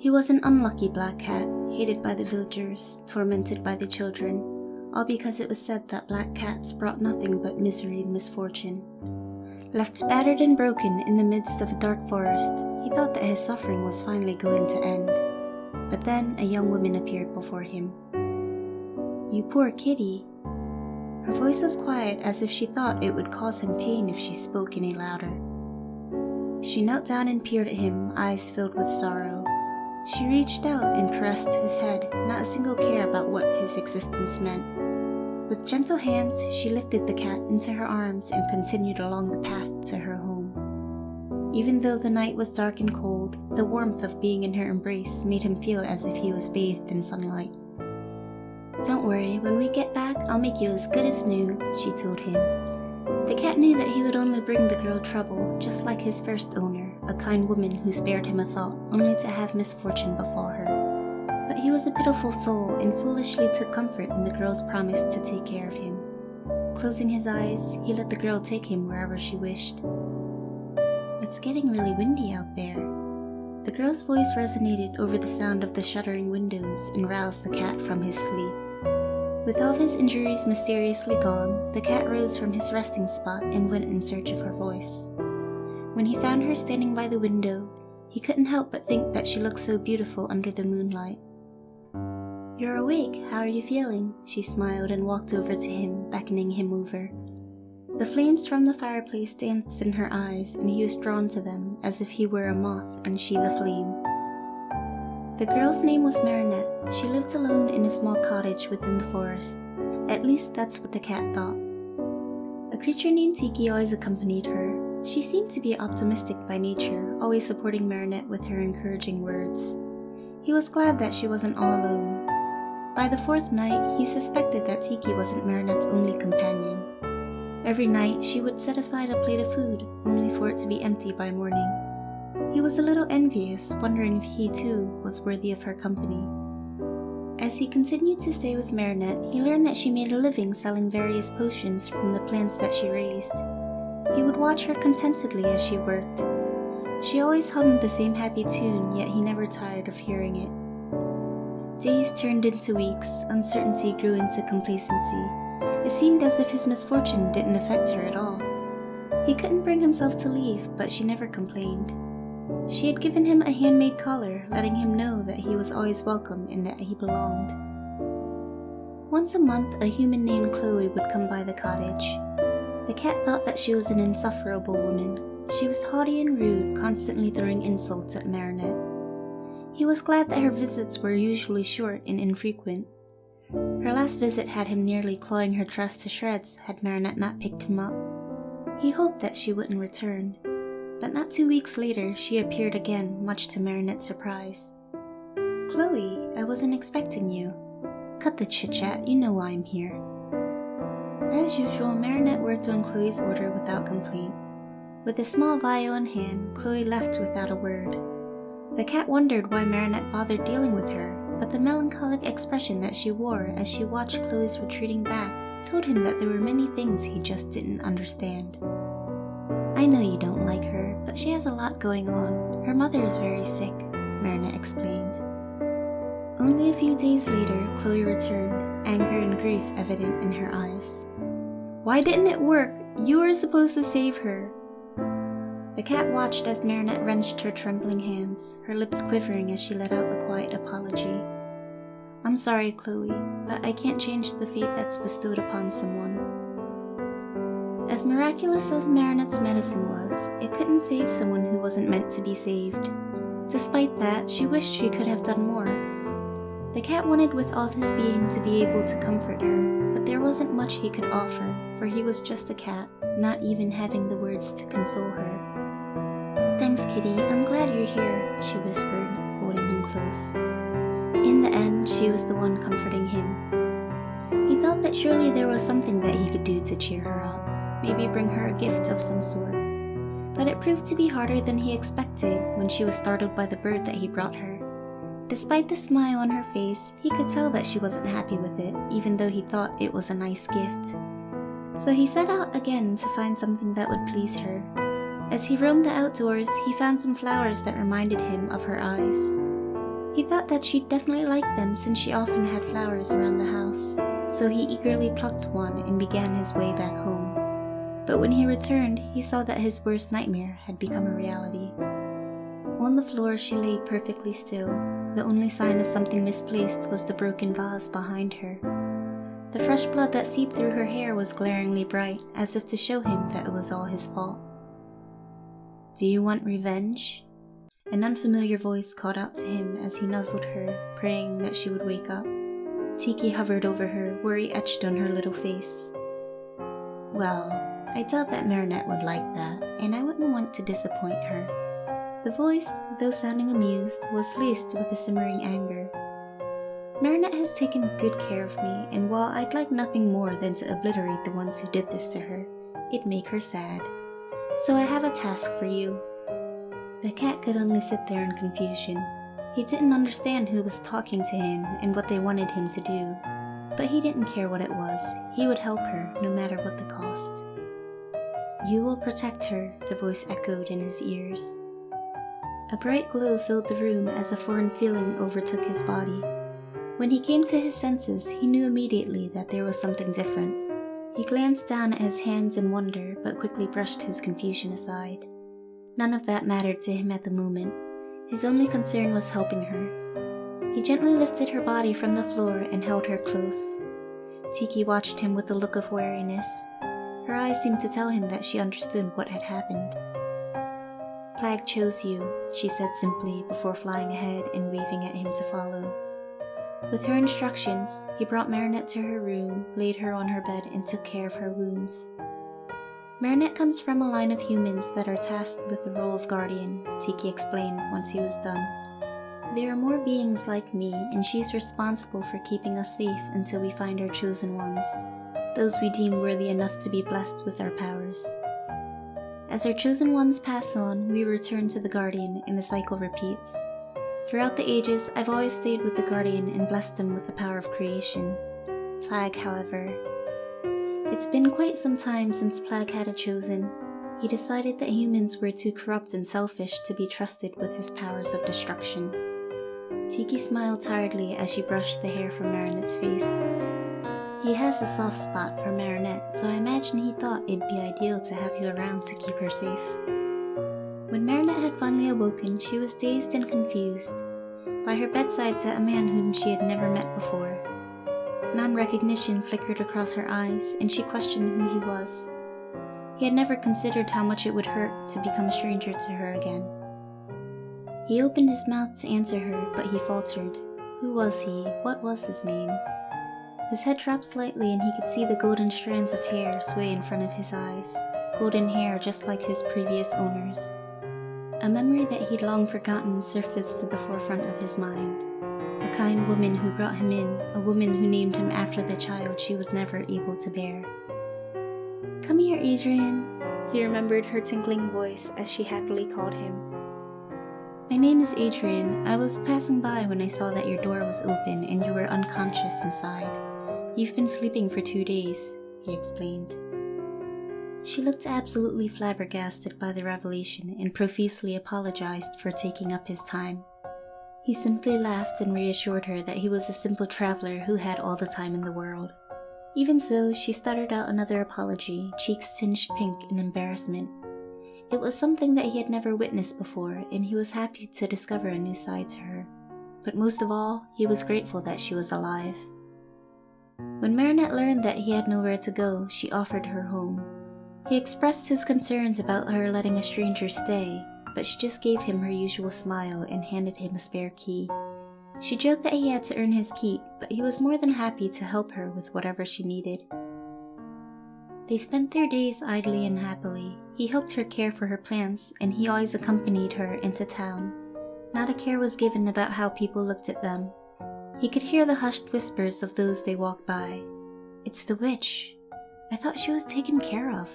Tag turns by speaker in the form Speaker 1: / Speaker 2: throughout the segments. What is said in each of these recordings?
Speaker 1: He was an unlucky black cat, hated by the villagers, tormented by the children, all because it was said that black cats brought nothing but misery and misfortune. Left battered and broken in the midst of a dark forest, he thought that his suffering was finally going to end. But then a young woman appeared before him. "You poor kitty." Her voice was quiet, as if she thought it would cause him pain if she spoke any louder. She knelt down and peered at him, eyes filled with sorrow. She reached out and caressed his head, not a single care about what his existence meant. With gentle hands, she lifted the cat into her arms and continued along the path to her home. Even though the night was dark and cold, the warmth of being in her embrace made him feel as if he was bathed in sunlight. "Don't worry, when we get back, I'll make you as good as new," she told him. The cat knew that he would only bring the girl trouble, just like his first owner, a kind woman who spared him a thought, only to have misfortune befall her. But he was a pitiful soul and foolishly took comfort in the girl's promise to take care of him. Closing his eyes, he let the girl take him wherever she wished. "It's getting really windy out there." The girl's voice resonated over the sound of the shuttering windows and roused the cat from his sleep. With all of his injuries mysteriously gone, the cat rose from his resting spot and went in search of her voice. When he found her standing by the window, he couldn't help but think that she looked so beautiful under the moonlight. "You're awake, how are you feeling?" She smiled and walked over to him, beckoning him over. The flames from the fireplace danced in her eyes, and he was drawn to them as if he were a moth and she the flame. The girl's name was Marinette. She lived alone in a small cottage within the forest. At least that's what the cat thought. A creature named Tiki always accompanied her. She seemed to be optimistic by nature, always supporting Marinette with her encouraging words. He was glad that she wasn't all alone. By the fourth night, he suspected that Tiki wasn't Marinette's only companion. Every night, she would set aside a plate of food, only for it to be empty by morning. He was a little envious, wondering if he too was worthy of her company. As he continued to stay with Marinette, he learned that she made a living selling various potions from the plants that she raised. He would watch her contentedly as she worked. She always hummed the same happy tune, yet he never tired of hearing it. Days turned into weeks, uncertainty grew into complacency. It seemed as if his misfortune didn't affect her at all. He couldn't bring himself to leave, but she never complained. She had given him a handmade collar, letting him know that he was always welcome and that he belonged. Once a month, a human named Chloe would come by the cottage. The cat thought that she was an insufferable woman. She was haughty and rude, constantly throwing insults at Marinette. He was glad that her visits were usually short and infrequent. Her last visit had him nearly clawing her dress to shreds had Marinette not picked him up. He hoped that she wouldn't return. But not 2 weeks later, she appeared again, much to Marinette's surprise. "Chloe, I wasn't expecting you." "Cut the chit-chat, you know why I'm here." As usual, Marinette worked on Chloe's order without complaint. With a small vial in hand, Chloe left without a word. The cat wondered why Marinette bothered dealing with her, but the melancholic expression that she wore as she watched Chloe's retreating back told him that there were many things he just didn't understand. "I know you don't like her, but she has a lot going on. Her mother is very sick," Marinette explained. Only a few days later, Chloe returned, anger and grief evident in her eyes. "Why didn't it work? You were supposed to save her." The cat watched as Marinette wrenched her trembling hands, her lips quivering as she let out a quiet apology. "I'm sorry, Chloe, but I can't change the fate that's bestowed upon someone." As miraculous as Marinette's medicine was, it couldn't save someone who wasn't meant to be saved. Despite that, she wished she could have done more. The cat wanted with all of his being to be able to comfort her, but there wasn't much he could offer, for he was just a cat, not even having the words to console her. "Thanks, kitty, I'm glad you're here," she whispered, holding him close. In the end, she was the one comforting him. He thought that surely there was something that he could do to cheer her up. Maybe bring her a gift of some sort. But it proved to be harder than he expected when she was startled by the bird that he brought her. Despite the smile on her face, he could tell that she wasn't happy with it, even though he thought it was a nice gift. So he set out again to find something that would please her. As he roamed the outdoors, he found some flowers that reminded him of her eyes. He thought that she'd definitely like them since she often had flowers around the house, so he eagerly plucked one and began his way back home. But when he returned, he saw that his worst nightmare had become a reality. On the floor she lay perfectly still. The only sign of something misplaced was the broken vase behind her. The fresh blood that seeped through her hair was glaringly bright, as if to show him that it was all his fault. "Do you want revenge?" An unfamiliar voice called out to him as he nuzzled her, praying that she would wake up. Tiki hovered over her, worry etched on her little face. "Well, I doubt that Marinette would like that, and I wouldn't want to disappoint her." The voice, though sounding amused, was laced with a simmering anger. "Marinette has taken good care of me, and while I'd like nothing more than to obliterate the ones who did this to her, it'd make her sad. So I have a task for you." The cat could only sit there in confusion. He didn't understand who was talking to him and what they wanted him to do, but he didn't care what it was. He would help her, no matter what the cost. "You will protect her," the voice echoed in his ears. A bright glow filled the room as a foreign feeling overtook his body. When he came to his senses, he knew immediately that there was something different. He glanced down at his hands in wonder, but quickly brushed his confusion aside. None of that mattered to him at the moment. His only concern was helping her. He gently lifted her body from the floor and held her close. Tiki watched him with a look of wariness. Her eyes seemed to tell him that she understood what had happened. "Plag chose you," she said simply before flying ahead and waving at him to follow. With her instructions, he brought Marinette to her room, laid her on her bed, and took care of her wounds. "Marinette comes from a line of humans that are tasked with the role of guardian," Tiki explained once he was done. "There are more beings like me, and she's responsible for keeping us safe until we find our chosen ones, those we deem worthy enough to be blessed with our powers. As our chosen ones pass on, we return to the Guardian, and the cycle repeats. Throughout the ages, I've always stayed with the Guardian and blessed him with the power of creation. Plag, however... It's been quite some time since Plag had a chosen. He decided that humans were too corrupt and selfish to be trusted with his powers of destruction." Tiki smiled tiredly as she brushed the hair from Marinette's face. "He has a soft spot for Marinette, so I imagine he thought it'd be ideal to have you around to keep her safe." When Marinette had finally awoken, she was dazed and confused. By her bedside sat a man whom she had never met before. Non-recognition flickered across her eyes, and she questioned who he was. He had never considered how much it would hurt to become a stranger to her again. He opened his mouth to answer her, but he faltered. Who was he? What was his name? His head dropped slightly and he could see the golden strands of hair sway in front of his eyes. Golden hair just like his previous owners. A memory that he'd long forgotten surfaced to the forefront of his mind. A kind woman who brought him in, a woman who named him after the child she was never able to bear. "Come here, Adrian," he remembered her tinkling voice as she happily called him. "My name is Adrian. I was passing by when I saw that your door was open and you were unconscious inside. You've been sleeping for 2 days," he explained. She looked absolutely flabbergasted by the revelation and profusely apologized for taking up his time. He simply laughed and reassured her that he was a simple traveler who had all the time in the world. Even so, she stuttered out another apology, cheeks tinged pink in embarrassment. It was something that he had never witnessed before, and he was happy to discover a new side to her. But most of all, he was grateful that she was alive. When Marinette learned that he had nowhere to go, she offered her home. He expressed his concerns about her letting a stranger stay, but she just gave him her usual smile and handed him a spare key. She joked that he had to earn his keep, but he was more than happy to help her with whatever she needed. They spent their days idly and happily. He helped her care for her plants, and he always accompanied her into town. Not a care was given about how people looked at them. He could hear the hushed whispers of those they walked by. "It's the witch. I thought she was taken care of."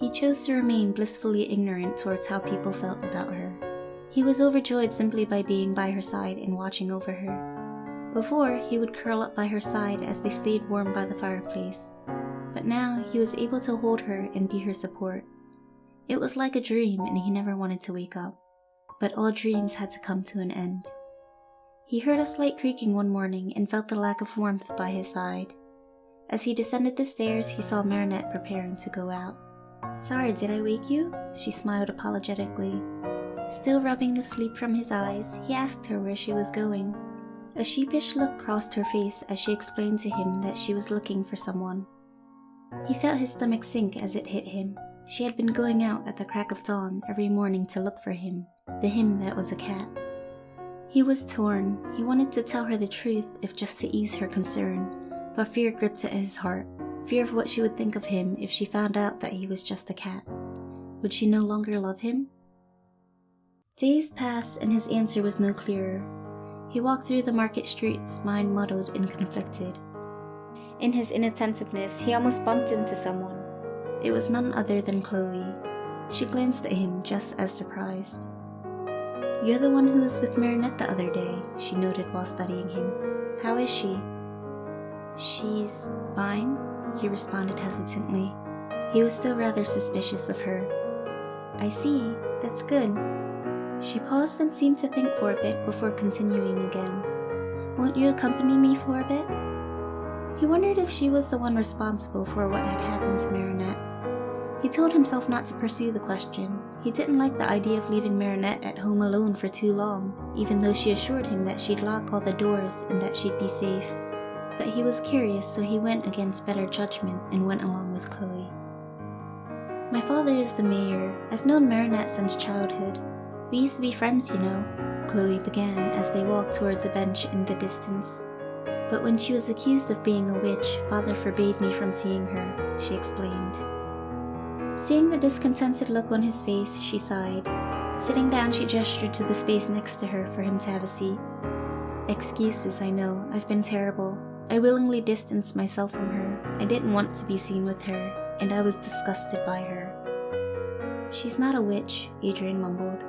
Speaker 1: He chose to remain blissfully ignorant towards how people felt about her. He was overjoyed simply by being by her side and watching over her. Before, he would curl up by her side as they stayed warm by the fireplace. But now, he was able to hold her and be her support. It was like a dream and he never wanted to wake up. But all dreams had to come to an end. He heard a slight creaking one morning and felt the lack of warmth by his side. As he descended the stairs, he saw Marinette preparing to go out. "Sorry, did I wake you?" She smiled apologetically. Still rubbing the sleep from his eyes, he asked her where she was going. A sheepish look crossed her face as she explained to him that she was looking for someone. He felt his stomach sink as it hit him. She had been going out at the crack of dawn every morning to look for him, the him that was a cat. He was torn. He wanted to tell her the truth if just to ease her concern, but fear gripped at his heart, fear of what she would think of him if she found out that he was just a cat. Would she no longer love him? Days passed and his answer was no clearer. He walked through the market streets, mind muddled and conflicted. In his inattentiveness, he almost bumped into someone. It was none other than Chloe. She glanced at him just as surprised. "You're the one who was with Marinette the other day," she noted while studying him. "How is she?" "She's fine," he responded hesitantly. He was still rather suspicious of her. "I see. That's good." She paused and seemed to think for a bit before continuing again. "Won't you accompany me for a bit?" He wondered if she was the one responsible for what had happened to Marinette. He told himself not to pursue the question. He didn't like the idea of leaving Marinette at home alone for too long, even though she assured him that she'd lock all the doors and that she'd be safe. But he was curious, so he went against better judgment and went along with Chloe. "My father is the mayor. I've known Marinette since childhood. We used to be friends, you know," Chloe began as they walked towards a bench in the distance. "But when she was accused of being a witch, father forbade me from seeing her," she explained. Seeing the discontented look on his face, she sighed. Sitting down, she gestured to the space next to her for him to have a seat. "Excuses, I know. I've been terrible. I willingly distanced myself from her. I didn't want to be seen with her, and I was disgusted by her." "She's not a witch," Adrian mumbled.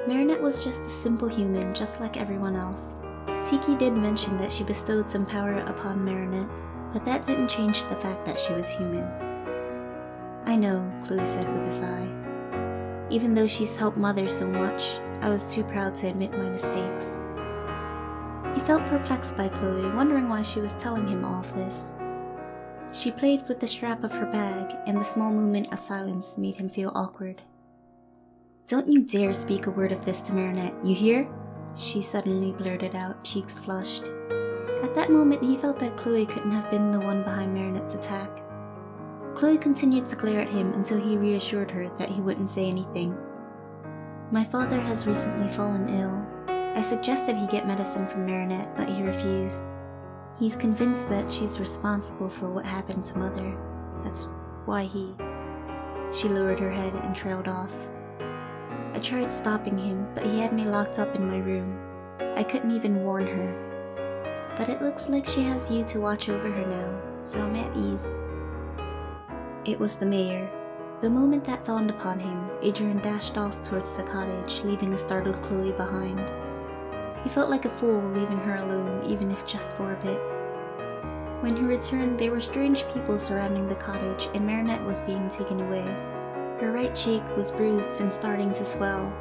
Speaker 1: "Marinette was just a simple human, just like everyone else. Tiki did mention that she bestowed some power upon Marinette, but that didn't change the fact that she was human." "I know," Chloe said with a sigh. "Even though she's helped Mother so much, I was too proud to admit my mistakes." He felt perplexed by Chloe, wondering why she was telling him all of this. She played with the strap of her bag, and the small moment of silence made him feel awkward. "Don't you dare speak a word of this to Marinette, you hear?" She suddenly blurted out, cheeks flushed. At that moment, he felt that Chloe couldn't have been the one behind Marinette's attack. Chloe continued to glare at him until he reassured her that he wouldn't say anything. "My father has recently fallen ill. I suggested he get medicine from Marinette, but he refused. He's convinced that she's responsible for what happened to Mother. That's why he..." She lowered her head and trailed off. "I tried stopping him, but he had me locked up in my room. I couldn't even warn her. But it looks like she has you to watch over her now, so I'm at ease." It was the mayor. The moment that dawned upon him, Adrian dashed off towards the cottage, leaving a startled Chloe behind. He felt like a fool leaving her alone, even if just for a bit. When he returned, there were strange people surrounding the cottage, and Marinette was being taken away. Her right cheek was bruised and starting to swell.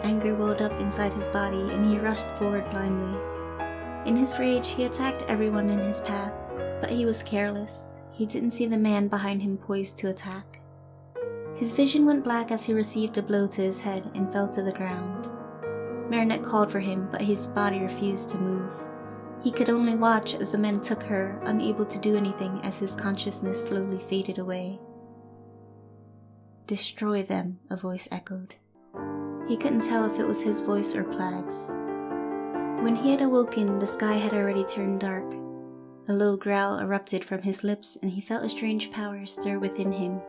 Speaker 1: Anger welled up inside his body, and he rushed forward blindly. In his rage, he attacked everyone in his path, but he was careless. He didn't see the man behind him poised to attack. His vision went black as he received a blow to his head and fell to the ground. Marinette called for him, but his body refused to move. He could only watch as the men took her, unable to do anything as his consciousness slowly faded away. "Destroy them," a voice echoed. He couldn't tell if it was his voice or Plag's. When he had awoken, the sky had already turned dark. A low growl erupted from his lips, and he felt a strange power stir within him.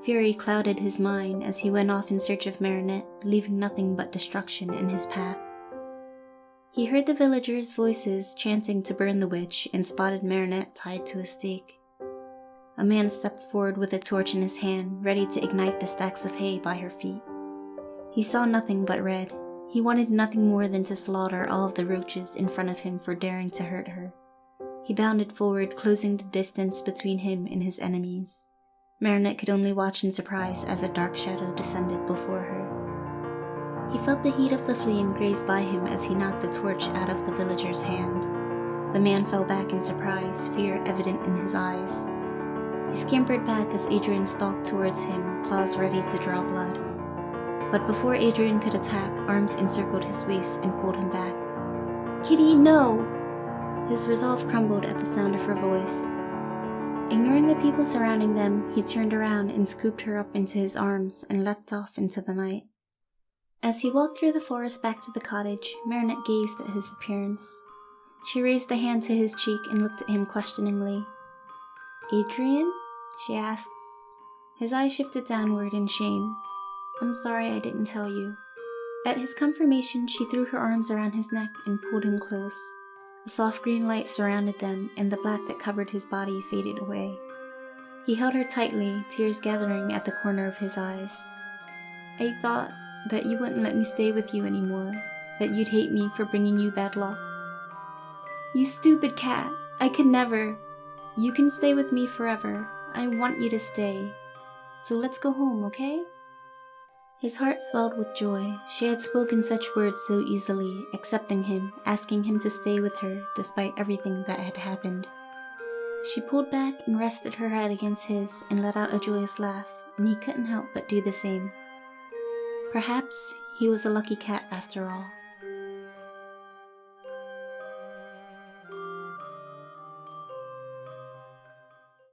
Speaker 1: Fury clouded his mind as he went off in search of Marinette, leaving nothing but destruction in his path. He heard the villagers' voices chanting to burn the witch and spotted Marinette tied to a stake. A man stepped forward with a torch in his hand, ready to ignite the stacks of hay by her feet. He saw nothing but red. He wanted nothing more than to slaughter all of the roaches in front of him for daring to hurt her. He bounded forward, closing the distance between him and his enemies. Marinette could only watch in surprise as a dark shadow descended before her. He felt the heat of the flame graze by him as he knocked the torch out of the villager's hand. The man fell back in surprise, fear evident in his eyes. He scampered back as Adrian stalked towards him, claws ready to draw blood. But before Adrian could attack, arms encircled his waist and pulled him back. "Kitty, no!" His resolve crumbled at the sound of her voice. Ignoring the people surrounding them, he turned around and scooped her up into his arms and leapt off into the night. As he walked through the forest back to the cottage, Marinette gazed at his appearance. She raised a hand to his cheek and looked at him questioningly. "Adrian?" she asked. His eyes shifted downward in shame. "I'm sorry I didn't tell you." At his confirmation, she threw her arms around his neck and pulled him close. The soft green light surrounded them, and the black that covered his body faded away. He held her tightly, tears gathering at the corner of his eyes. "I thought that you wouldn't let me stay with you anymore, that you'd hate me for bringing you bad luck." "You stupid cat! I could never! You can stay with me forever. I want you to stay. So let's go home, okay?" His heart swelled with joy. She had spoken such words so easily, accepting him, asking him to stay with her despite everything that had happened. She pulled back and rested her head against his and let out a joyous laugh, and he couldn't help but do the same. Perhaps he was a lucky cat after all.